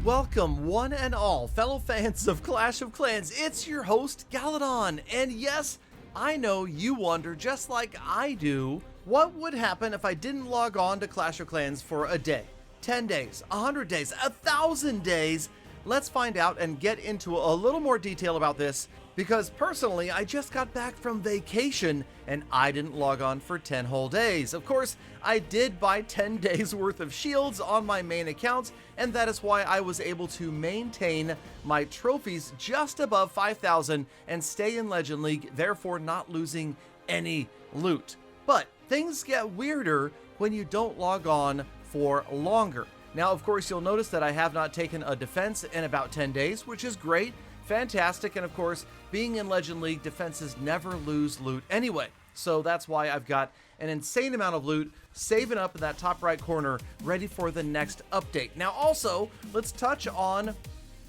Welcome, one and all, fellow fans of Clash of Clans. It's your host, Galadon. And yes, I know you wonder, just like I do, what would happen if I didn't log on to Clash of Clans for a day, 10 days, 100 days, 1,000 days? Let's find out and get into a little more detail about this, because personally, I just got back from vacation and I didn't log on for 10 whole days. Of course, I did buy 10 days worth of shields on my main account, and that is why I was able to maintain my trophies just above 5,000 and stay in Legend League, therefore not losing any loot. But things get weirder when you don't log on for longer. Now, of course, you'll notice that I have not taken a defense in about 10 days, which is great. Fantastic, and of course, being in Legend League, defenses never lose loot anyway. So that's why I've got an insane amount of loot saving up in that top right corner, ready for the next update. Now also, let's touch on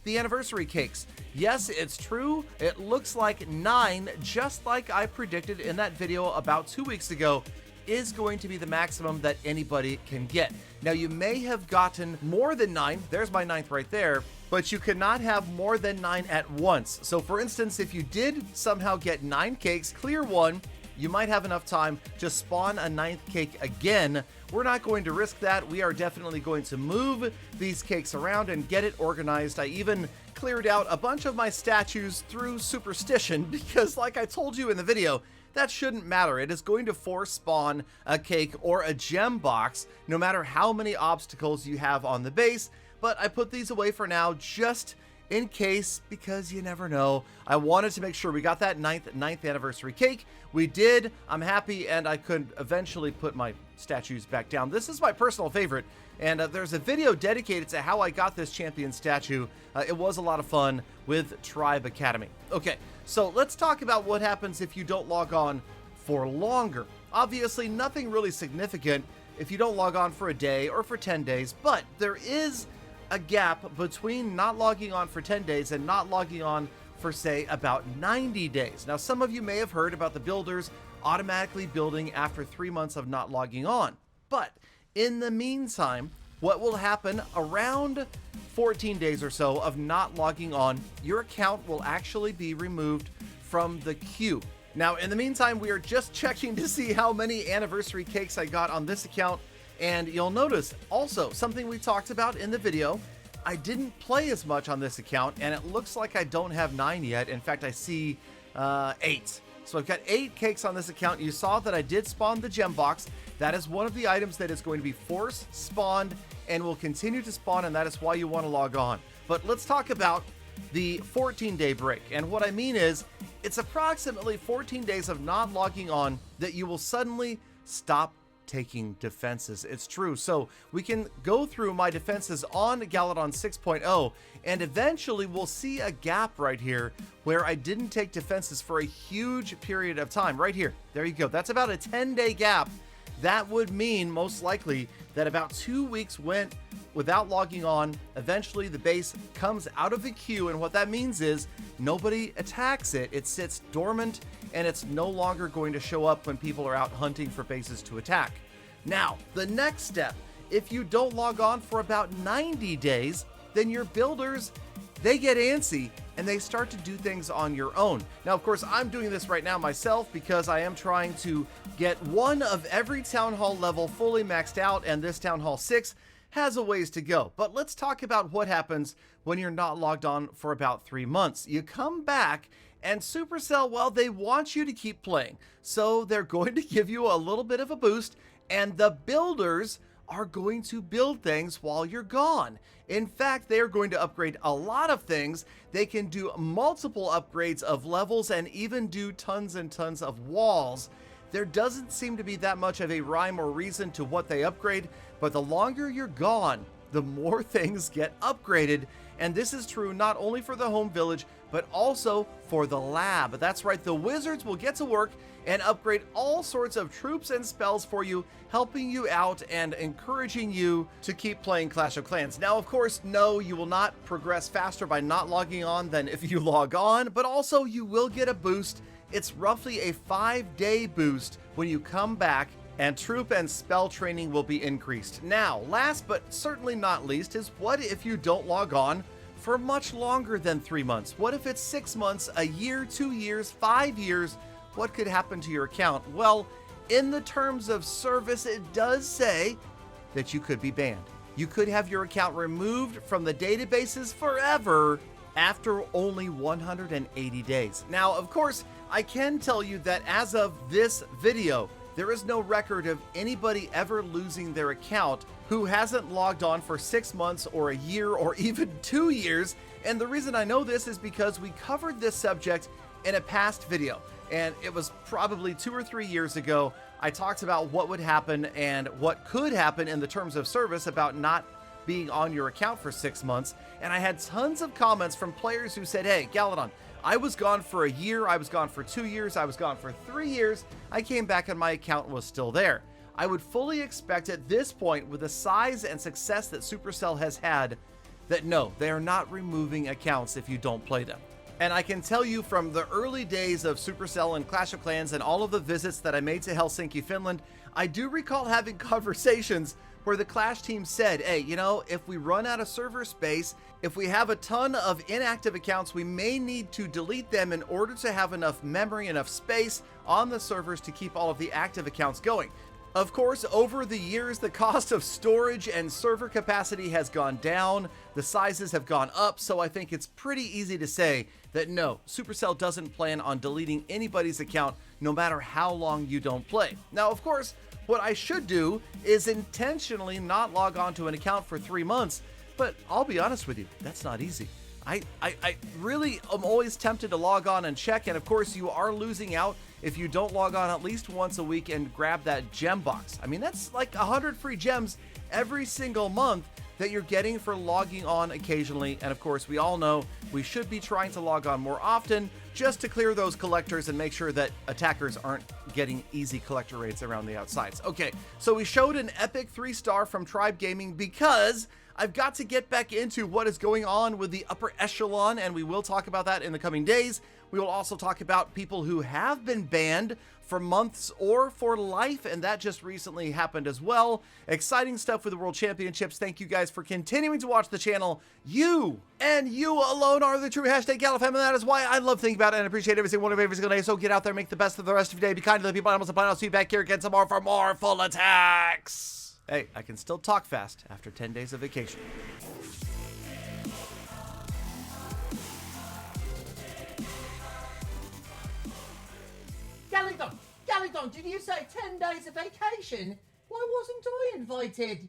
the anniversary cakes. Yes, it's true, it looks like 9, just like I predicted in that video about 2 weeks ago, is going to be the maximum that anybody can get. Now, you may have gotten more than 9, there's my 9th right there, but you cannot have more than 9 at once. So for instance, if you did somehow get 9 cakes, clear one, you might have enough time to spawn a 9th cake again. We're not going to risk that. We are definitely going to move these cakes around and get it organized. I even cleared out a bunch of my statues through superstition because, like I told you in the video, that shouldn't matter. It is going to force spawn a cake or a gem box, no matter how many obstacles you have on the base. But I put these away for now, just in case, because you never know. I wanted to make sure we got that 9th anniversary cake. We did. I'm happy, and I could eventually put my statues back down. This is my personal favorite, and there's a video dedicated to how I got this champion statue. It was a lot of fun with Tribe Academy. Okay, so let's talk about what happens if you don't log on for longer. Obviously, nothing really significant if you don't log on for a day or for 10 days, but there is a gap between not logging on for 10 days and not logging on for, say, about 90 days. Now, some of you may have heard about the builders automatically building after 3 months of not logging on. But in the meantime, what will happen around 14 days or so of not logging on, your account will actually be removed from the queue. Now, in the meantime, we are just checking to see how many anniversary cakes I got on this account. And you'll notice also something we talked about in the video. I didn't play as much on this account, and it looks like I don't have 9 yet. In fact, I see 8. So I've got 8 cakes on this account. You saw that I did spawn the gem box. That is one of the items that is going to be force spawned and will continue to spawn, and that is why you want to log on. But let's talk about the 14-day break. And what I mean is, it's approximately 14 days of not logging on that you will suddenly stop taking defenses. It's true. So we can go through my defenses on Galadon 6.0, and eventually we'll see a gap right here where I didn't take defenses for a huge period of time. Right here. There you go. That's about a 10-day gap. That would mean most likely that about 2 weeks went without logging on. Eventually the base comes out of the queue, and what that means is nobody attacks it. It sits dormant, and it's no longer going to show up when people are out hunting for bases to attack. Now, the next step, if you don't log on for about 90 days, then your builders, they get antsy and they start to do things on your own. Now, of course, I'm doing this right now myself because I am trying to get one of every Town Hall level fully maxed out, and this Town Hall 6 has a ways to go. But let's talk about what happens when you're not logged on for about 3 months. You come back, and Supercell, well, they want you to keep playing. So they're going to give you a little bit of a boost, and the builders are going to build things while you're gone. In fact, they are going to upgrade a lot of things. They can do multiple upgrades of levels and even do tons and tons of walls. There doesn't seem to be that much of a rhyme or reason to what they upgrade, but the longer you're gone, the more things get upgraded. And this is true not only for the home village, but also for the lab. That's right, the wizards will get to work and upgrade all sorts of troops and spells for you, helping you out and encouraging you to keep playing Clash of Clans. Now, of course, no, you will not progress faster by not logging on than if you log on, but also you will get a boost. It's roughly a 5-day boost when you come back And troop and spell training will be increased. Now, last but certainly not least is what if you don't log on for much longer than 3 months? What if it's 6 months, a year, 2 years, 5 years? What could happen to your account? Well, in the terms of service, it does say that you could be banned. You could have your account removed from the databases forever after only 180 days. Now, of course, I can tell you that as of this video, there is no record of anybody ever losing their account who hasn't logged on for 6 months or a year or even 2 years. And the reason I know this is because we covered this subject in a past video, and it was probably 2 or 3 years ago. I talked about what would happen and what could happen in the terms of service about not being on your account for 6 months. And I had tons of comments from players who said, hey, Galadon, I was gone for a year, I was gone for 2 years, I was gone for 3 years. I came back and my account was still there. I would fully expect at this point, with the size and success that Supercell has had, that no, they are not removing accounts if you don't play them. And I can tell you from the early days of Supercell and Clash of Clans and all of the visits that I made to Helsinki, Finland, I do recall having conversations where the Clash team said, hey, you know, if we run out of server space, if we have a ton of inactive accounts, we may need to delete them in order to have enough memory, enough space on the servers to keep all of the active accounts going. Of course, over the years, the cost of storage and server capacity has gone down, the sizes have gone up, so I think it's pretty easy to say that no, Supercell doesn't plan on deleting anybody's account no matter how long you don't play. Now, of course, what I should do is intentionally not log on to an account for 3 months, but I'll be honest with you, that's not easy. I really am always tempted to log on and check, and of course you are losing out if you don't log on at least once a week and grab that gem box. I mean, that's like 100 free gems every single month that you're getting for logging on occasionally. And of course, we all know we should be trying to log on more often just to clear those collectors and make sure that attackers aren't getting easy collector rates around the outsides. Okay, so we showed an epic 3-star from Tribe Gaming because I've got to get back into what is going on with the upper echelon, and we will talk about that in the coming days. We will also talk about people who have been banned for months or for life, and that just recently happened as well. Exciting stuff with the World Championships. Thank you guys for continuing to watch the channel. You and you alone are the true hashtag GalaFam, and that is why I love thinking about it and appreciate every single one of every single day. So get out there, make the best of the rest of your day. Be kind to the people, animals, and planet. I'll see you back here again tomorrow for more full attacks. Hey, I can still talk fast after 10 days of vacation. Galadon, did you say 10 days of vacation? Why wasn't I invited?